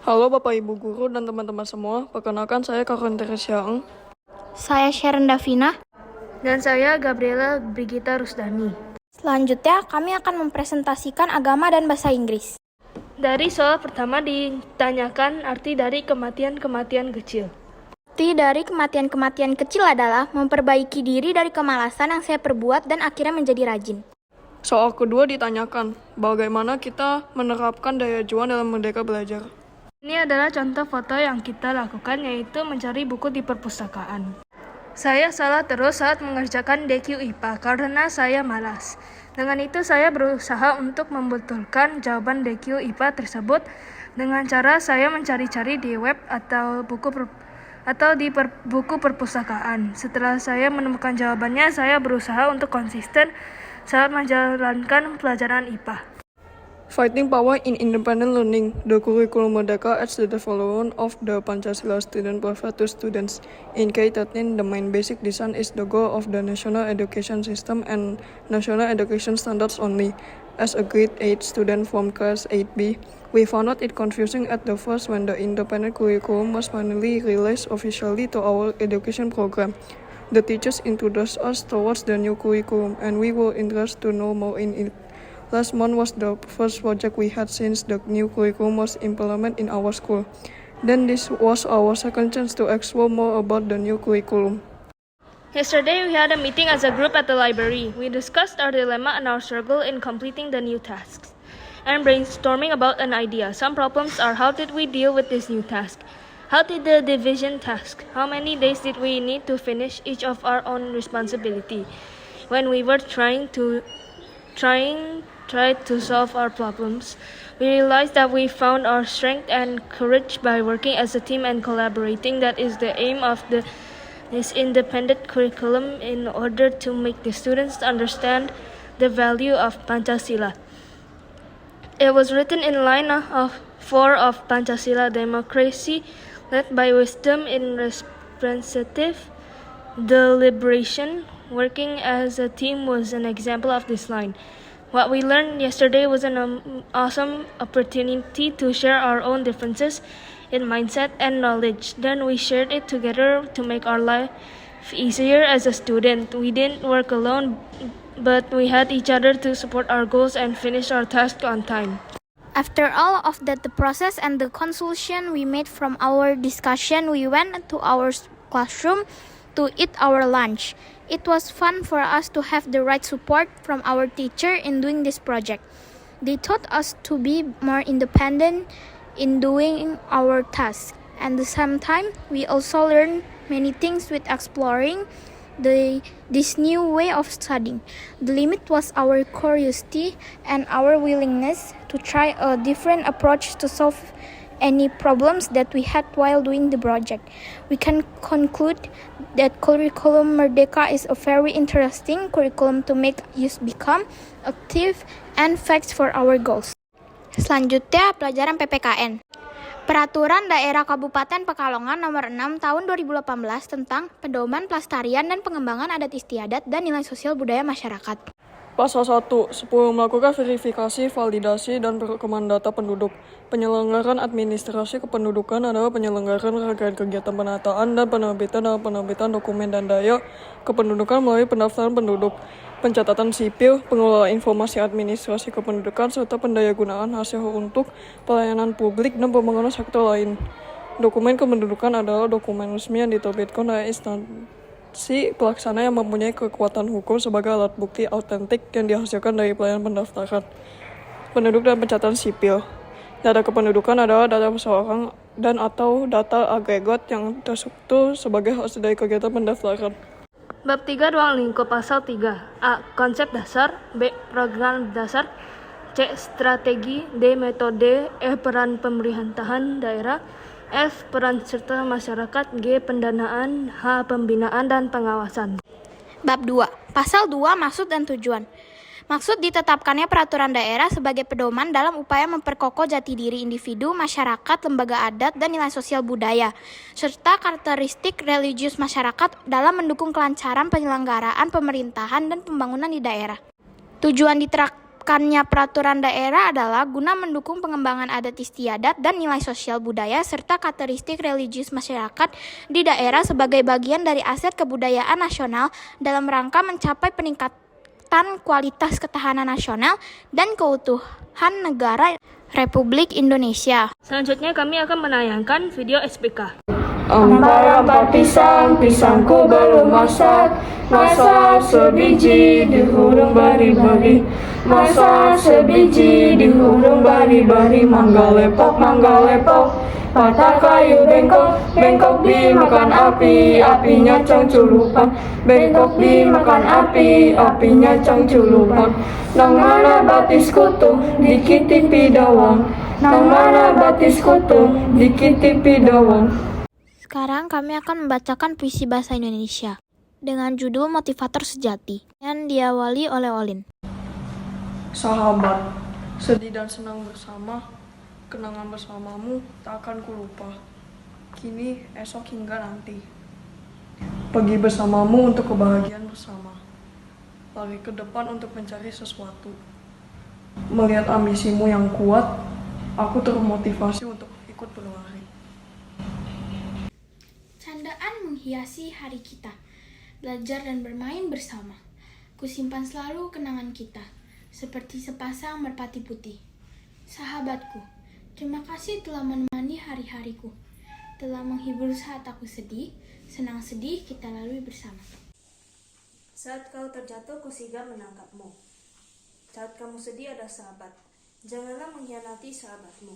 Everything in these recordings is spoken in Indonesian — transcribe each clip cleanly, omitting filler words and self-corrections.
Halo Bapak Ibu Guru dan teman-teman semua, perkenalkan saya Karin Teresyang. Saya Sharon Davina. Dan saya Gabriela Brigita Rusdani. Selanjutnya, kami akan mempresentasikan agama dan bahasa Inggris. Dari soal pertama ditanyakan arti dari kematian-kematian kecil. Arti dari kematian-kematian kecil adalah memperbaiki diri dari kemalasan yang saya perbuat dan akhirnya menjadi rajin. Soal kedua ditanyakan, bagaimana kita menerapkan daya juang dalam Merdeka Belajar. Ini adalah contoh foto yang kita lakukan, yaitu mencari buku di perpustakaan. Saya salah terus saat mengerjakan DQ IPA karena saya malas. Dengan itu saya berusaha untuk membetulkan jawaban DQ IPA tersebut dengan cara saya mencari-cari di web atau di buku perpustakaan. Setelah saya menemukan jawabannya, saya berusaha untuk konsisten saat menjalankan pelajaran IPA. Fighting power in independent learning, the curriculum Merdeka adds the development of the Pancasila student profile to students. In K-13, the main basic design is the goal of the national education system and national education standards only. As a grade 8 student from class 8B, we found it confusing at the first when the independent curriculum was finally released officially to our education program. The teachers introduced us towards the new curriculum, and we were interested to know more in it. Last month was the first project we had since the new curriculum was implemented in our school. Then this was our second chance to explore more about the new curriculum. Yesterday we had a meeting as a group at the library. We discussed our dilemma and our struggle in completing the new tasks and brainstorming about an idea. Some problems are, how did we deal with this new task? How did the division task? How many days did we need to finish each of our own responsibility? When we were trying to solve our problems, we realized that we found our strength and courage by working as a team and collaborating. That is the aim of this independent curriculum, in order to make the students understand the value of Pancasila. It was written in line 4 of Pancasila: democracy led by wisdom in representative deliberation. Working as a team was an example of this line. What we learned yesterday was an awesome opportunity to share our own differences in mindset and knowledge. Then we shared it together to make our life easier as a student. We didn't work alone, but we had each other to support our goals and finish our task on time. After all of that, the process and the conclusion we made from our discussion, we went to our classroom to eat our lunch. It was fun for us to have the right support from our teacher in doing this project. They taught us to be more independent in doing our tasks. And at the same time, we also learned many things with exploring this new way of studying. The limit was our curiosity and our willingness to try a different approach to solve any problems that we had while doing the project. We can conclude that curriculum Merdeka is a very interesting curriculum to make youth become active and facts for our goals. Selanjutnya, pelajaran PPKN. Peraturan Daerah Kabupaten Pekalongan Nomor 6 Tahun 2018 tentang pedoman pelestarian dan pengembangan adat istiadat dan nilai sosial budaya masyarakat. Pasal 1, 10 melakukan verifikasi, validasi, dan perkembangan data penduduk. Penyelenggaraan administrasi kependudukan adalah penyelenggaraan rangkaian kegiatan penataan dan penerbitan dokumen dan daya kependudukan melalui pendaftaran penduduk, pencatatan sipil, pengelolaan informasi administrasi kependudukan, serta pendayagunaan hasil untuk pelayanan publik dan pembangunan sektor lain. Dokumen kependudukan adalah dokumen resmi yang diterbitkan oleh instansi pelaksana yang mempunyai kekuatan hukum sebagai alat bukti autentik yang dihasilkan dari pelayanan pendaftaran penduduk dan pencatatan sipil. Data kependudukan adalah data seseorang dan atau data agregat yang terstruktur sebagai hasil dari kegiatan pendaftaran. Bab 3, ruang lingkup. Pasal 3. A. Konsep dasar. B. Program dasar. C. Strategi. D. Metode. E. Peran pemerintahan daerah. F. Peran serta masyarakat. G. Pendanaan. H. Pembinaan dan pengawasan. Bab 2. Pasal 2, maksud dan tujuan. Maksud ditetapkannya peraturan daerah sebagai pedoman dalam upaya memperkokoh jati diri individu, masyarakat, lembaga adat, dan nilai sosial budaya, serta karakteristik religius masyarakat dalam mendukung kelancaran penyelenggaraan pemerintahan dan pembangunan di daerah. Tujuan Ditetapkannya peraturan daerah adalah guna mendukung pengembangan adat istiadat dan nilai sosial budaya serta karakteristik religius masyarakat di daerah sebagai bagian dari aset kebudayaan nasional dalam rangka mencapai peningkatan kualitas ketahanan nasional dan keutuhan negara Republik Indonesia. Selanjutnya kami akan menayangkan video SPK. Empat pisang, pisangku belum masak. Masak sebiji di hurung bari-bari. Masak sebiji di hurung bari-bari. Mangga lepok, patah kayu bengkok, bengkok dimakan api, apinya cangculupan. Bengkok dimakan api, apinya cangculupan. Nang mana batis kutu, dikitipi dawang. Nang mana batis kutu, dikitipi dawang. Sekarang kami akan membacakan puisi bahasa Indonesia dengan judul Motivator Sejati yang diawali oleh Olin. Sahabat, sedih dan senang bersama, kenangan bersamamu tak akan kulupa. Kini, esok hingga nanti. Pergi bersamamu untuk kebahagiaan bersama. Lari ke depan untuk mencari sesuatu. Melihat ambisimu yang kuat, aku termotivasi untuk ikut berlari. Candaan menghiasi hari kita, belajar dan bermain bersama. Kusimpan selalu kenangan kita, seperti sepasang merpati putih. Sahabatku, terima kasih telah menemani hari-hariku, telah menghibur saat aku sedih, senang sedih kita lalui bersama. Saat kau terjatuh, kusigap menangkapmu. Saat kamu sedih ada sahabat, janganlah mengkhianati sahabatmu,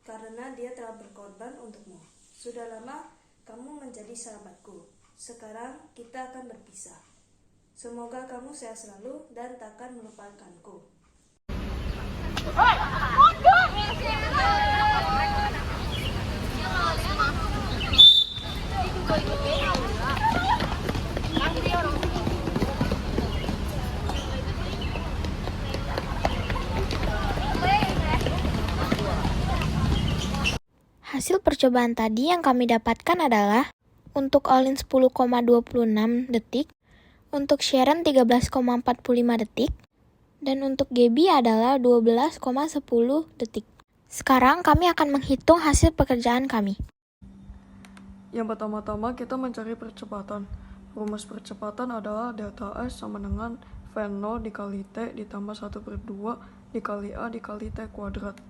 karena dia telah berkorban untukmu. Sudah lama kamu menjadi sahabatku. Sekarang kita akan berpisah. Semoga kamu sehat selalu dan takkan melupakanku. Hasil percobaan tadi yang kami dapatkan adalah untuk Olin 10,26 detik, untuk Sharon 13,45 detik, dan untuk Gaby adalah 12,10 detik. Sekarang kami akan menghitung hasil pekerjaan kami. Yang pertama-tama kita mencari percepatan. Rumus percepatan adalah delta S sama dengan V0 dikali T ditambah 1/2 dikali A dikali T kuadrat.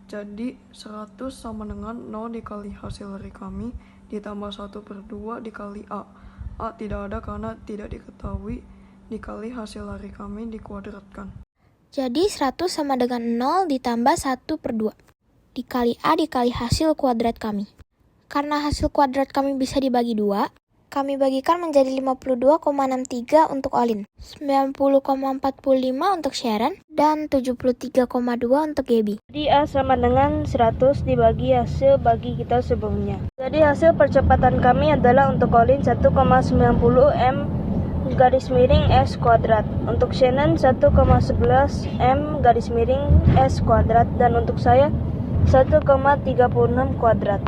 Jadi 100 sama dengan 0 dikali hasil lari kami ditambah 1/2 dikali A. A tidak ada karena tidak diketahui, dikali hasil lari kami dikuadratkan. Jadi 100 sama dengan 0 ditambah 1/2 dikali A dikali hasil kuadrat kami. Karena hasil kuadrat kami bisa dibagi 2, kami bagikan menjadi 52,63 untuk Olin, 90,45 untuk Sharon, dan 73,2 untuk Gaby. Jadi A sama dengan 100 dibagi hasil bagi kita sebelumnya. Jadi hasil percepatan kami adalah untuk Olin 1,90 M garis miring S kuadrat, untuk Shannon 1,11 M garis miring S kuadrat, dan untuk saya 1,36 kuadrat.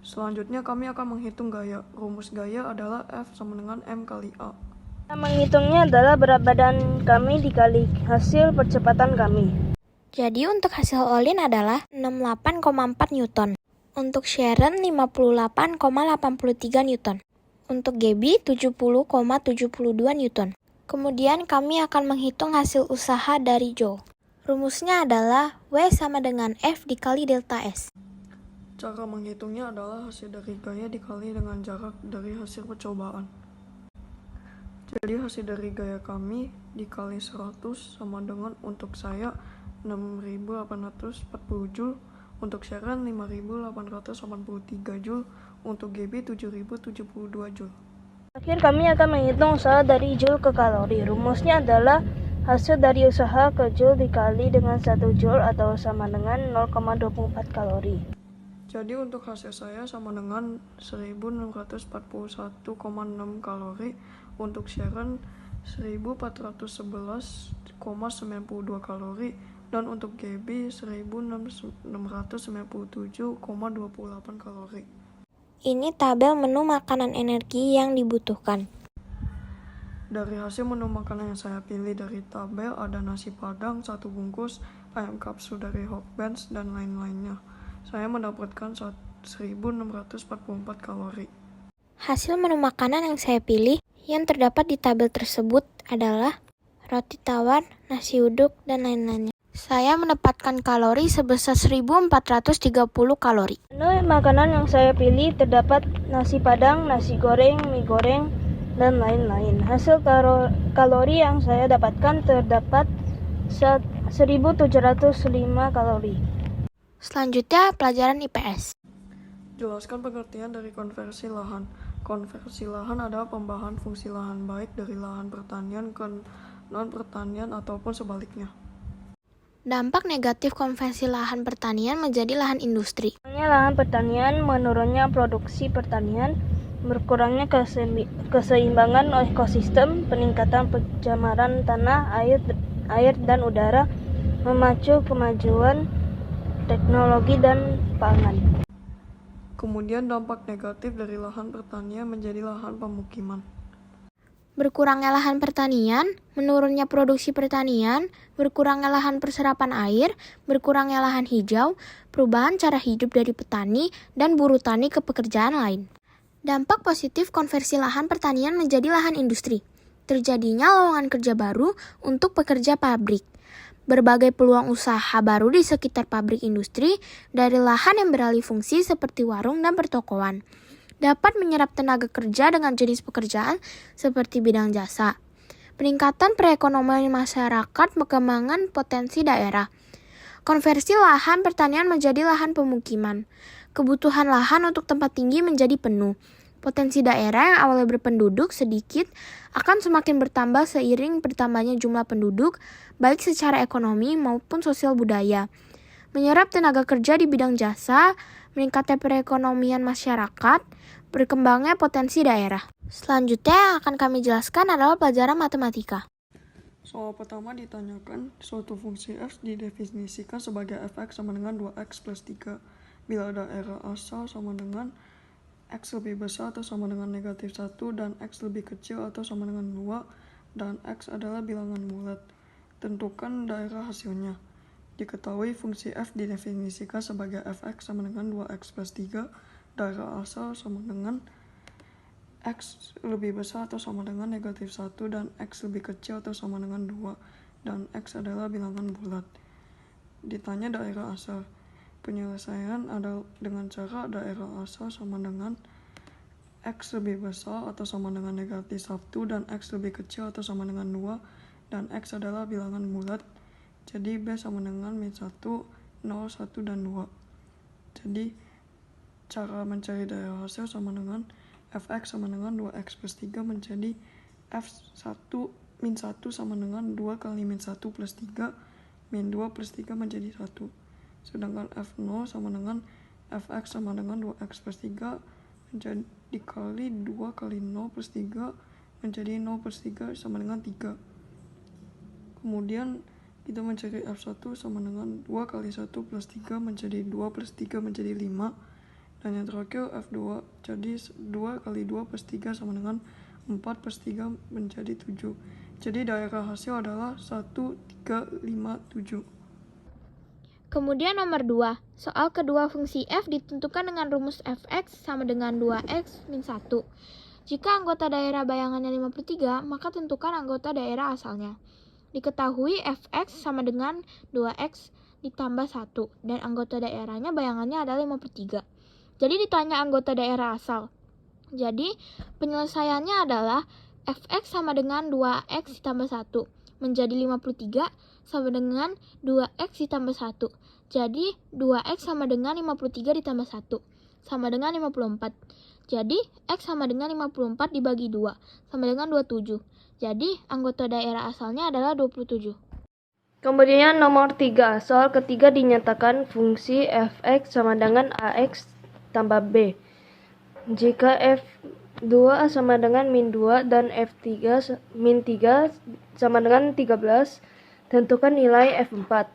Selanjutnya kami akan menghitung gaya. Rumus gaya adalah F sama dengan M kali A. Kita menghitungnya adalah berat badan kami dikali hasil percepatan kami. Jadi untuk hasil Olin adalah 68,4 Newton. Untuk Sharon 58,83 Newton. Untuk Gaby 70,72 Newton. Kemudian kami akan menghitung hasil usaha dari Joel. Rumusnya adalah W sama dengan F dikali delta S. Cara menghitungnya adalah hasil dari gaya dikali dengan jarak dari hasil percobaan. Jadi hasil dari gaya kami dikali 100 sama dengan untuk saya 6.840 Joule, untuk Sharon 5.883 Joule, untuk Gaby 7.072 Joule. Akhir kami akan menghitung usaha dari Joule ke kalori. Rumusnya adalah hasil dari usaha ke Joule dikali dengan 1 Joule atau sama dengan 0,24 kalori. Jadi untuk hasil saya sama dengan 1641,6 kalori, untuk Sharon 1411,92 kalori, dan untuk Gaby 1697,28 kalori. Ini tabel menu makanan energi yang dibutuhkan. Dari hasil menu makanan yang saya pilih dari tabel ada nasi padang 1 bungkus, ayam kapsu dari Hotbenz, dan lain-lainnya. Saya mendapatkan 1644 kalori. Hasil menu makanan yang saya pilih yang terdapat di tabel tersebut adalah roti tawar, nasi uduk, dan lain-lainnya. Saya mendapatkan kalori sebesar 1430 kalori. Menu makanan yang saya pilih terdapat nasi padang, nasi goreng, mie goreng, dan lain-lain. Hasil kalori yang saya dapatkan terdapat 1705 kalori. Selanjutnya, pelajaran IPS. Jelaskan pengertian dari konversi lahan. Konversi lahan adalah pembahasan fungsi lahan baik dari lahan pertanian ke non-pertanian ataupun sebaliknya. Dampak negatif konversi lahan pertanian menjadi lahan industri. Lahan pertanian, menurunnya produksi pertanian, berkurangnya keseimbangan ekosistem, peningkatan pencemaran tanah, air dan udara, memacu kemajuan teknologi dan pangan. Kemudian dampak negatif dari lahan pertanian menjadi lahan pemukiman. Berkurangnya lahan pertanian, menurunnya produksi pertanian, berkurangnya lahan perserapan air, berkurangnya lahan hijau, perubahan cara hidup dari petani dan buruh tani ke pekerjaan lain. Dampak positif konversi lahan pertanian menjadi lahan industri. Terjadinya lowongan kerja baru untuk pekerja pabrik. Berbagai peluang usaha baru di sekitar pabrik industri dari lahan yang beralih fungsi seperti warung dan pertokoan. Dapat menyerap tenaga kerja dengan jenis pekerjaan seperti bidang jasa. Peningkatan perekonomian masyarakat, pengembangan potensi daerah. Konversi lahan pertanian menjadi lahan pemukiman. Kebutuhan lahan untuk tempat tinggi menjadi penuh. Potensi daerah yang awalnya berpenduduk sedikit akan semakin bertambah seiring bertambahnya jumlah penduduk, baik secara ekonomi maupun sosial budaya. Menyerap tenaga kerja di bidang jasa, meningkatnya perekonomian masyarakat, berkembangnya potensi daerah. Selanjutnya yang akan kami jelaskan adalah pelajaran matematika. Soal pertama ditanyakan, suatu fungsi f didefinisikan sebagai fx sama dengan 2x plus 3 bila daerah asal sama dengan x lebih besar atau sama dengan negatif 1 dan x lebih kecil atau sama dengan 2 dan x adalah bilangan bulat. Tentukan daerah hasilnya. Diketahui fungsi f didefinisikan sebagai fx sama dengan 2x plus 3, daerah asal sama dengan x lebih besar atau sama dengan negatif 1 dan x lebih kecil atau sama dengan 2 dan x adalah bilangan bulat. Ditanya daerah asal. Penyelesaian adalah dengan cara daerah asal sama dengan x lebih besar atau sama dengan negatif 1 dan x lebih kecil atau sama dengan 2 dan x adalah bilangan bulat. Jadi B sama dengan min 1, 0, 1, dan 2. Jadi cara mencari daerah hasil sama dengan fx sama dengan 2x plus 3 menjadi f1 min 1 sama dengan 2 kali min 1 plus 3 min 2 plus 3 menjadi 1. Sedangkan f0 sama dengan fx sama dengan 2x plus 3 menjadi dikali 2 kali 0 plus 3 menjadi 0 plus 3 sama dengan 3. Kemudian kita mencari f1 sama dengan 2 kali 1 plus 3 menjadi 2 plus 3 menjadi 5. Dan yang terakhir f2 jadi 2 kali 2 plus 3 sama dengan 4 plus 3 menjadi 7. Jadi daerah hasil adalah 1, 3, 5, 7. Kemudian nomor 2, soal kedua fungsi f ditentukan dengan rumus fx sama dengan 2x min 1. Jika anggota daerah bayangannya 53, maka tentukan anggota daerah asalnya. Diketahui fx sama dengan 2x ditambah 1, dan anggota daerahnya bayangannya adalah 53. Jadi ditanya anggota daerah asal. Jadi penyelesaiannya adalah fx sama dengan 2x ditambah 1. Menjadi 53 sama dengan 2x ditambah 1. Jadi 2x sama dengan 53 ditambah 1. Sama dengan 54. Jadi x sama dengan 54 dibagi 2. Sama dengan 27. Jadi anggota daerah asalnya adalah 27. Kemudian nomor 3. Soal ketiga dinyatakan fungsi fx sama dengan ax tambah b. Jika f2 sama dengan min 2 dan f3 min 3 sama dengan 13, tentukan nilai f4.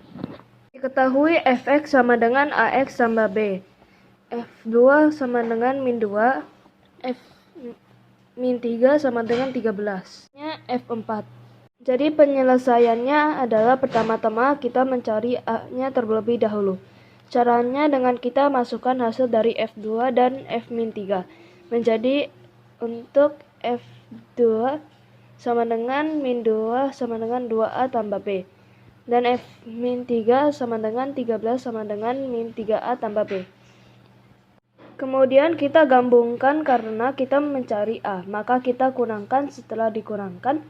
Diketahui fx sama dengan ax tambah b. f2 sama dengan min 2, f min 3 sama dengan 13. Selanjutnya F4. Jadi penyelesaiannya adalah pertama-tama kita mencari A-nya terlebih dahulu. Caranya dengan kita masukkan hasil dari F2 dan F-3. Menjadi untuk F2 sama dengan min 2 sama dengan 2A tambah B. Dan F-3 sama dengan 13 sama dengan min 3A tambah B. Kemudian kita gabungkan karena kita mencari A. Maka kita kurangkan, setelah dikurangkan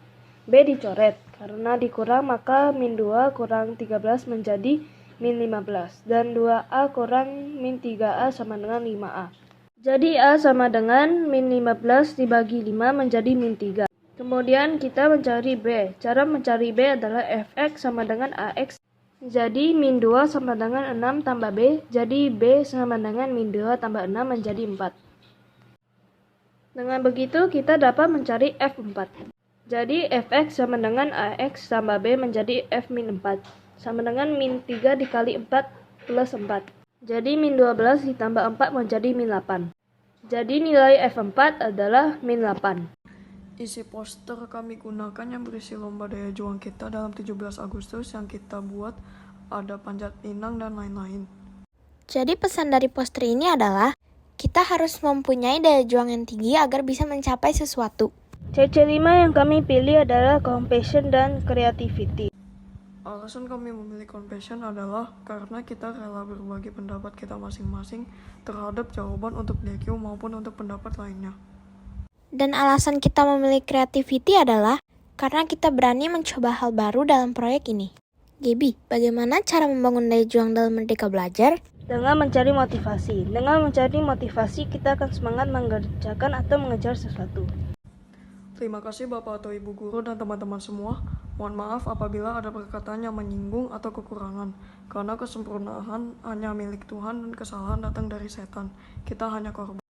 B dicoret. Karena dikurang maka min 2 kurang 13 menjadi min 15. Dan 2A kurang min 3A sama dengan 5A. Jadi A sama dengan min 15 dibagi 5 menjadi min 3. Kemudian kita mencari B. Cara mencari B adalah Fx sama dengan Ax. Jadi min 2 sama dengan 6 tambah B. Jadi B sama dengan min 2 tambah 6 menjadi 4. Dengan begitu kita dapat mencari F4. Jadi Fx sama dengan Ax tambah B menjadi F min 4. Sama dengan min 3 dikali 4 plus 4. Jadi min 12 ditambah 4 menjadi min 8. Jadi nilai F4 adalah min 8. Isi poster kami gunakan yang berisi lomba daya juang kita dalam 17 Agustus yang kita buat, ada panjat pinang dan lain-lain. Jadi pesan dari poster ini adalah kita harus mempunyai daya juang yang tinggi agar bisa mencapai sesuatu. CC5 yang kami pilih adalah compassion dan creativity. Alasan kami memilih compassion adalah karena kita rela berbagi pendapat kita masing-masing terhadap jawaban untuk DQ maupun untuk pendapat lainnya. Dan alasan kita memilih creativity adalah karena kita berani mencoba hal baru dalam proyek ini. Gaby, bagaimana cara membangun daya juang dalam Merdeka Belajar? Dengan mencari motivasi. Dengan mencari motivasi kita akan semangat mengerjakan atau mengejar sesuatu. Terima kasih Bapak atau Ibu Guru dan teman-teman semua. Mohon maaf apabila ada perkataan yang menyinggung atau kekurangan. Karena kesempurnaan hanya milik Tuhan dan kesalahan datang dari setan. Kita hanya korban.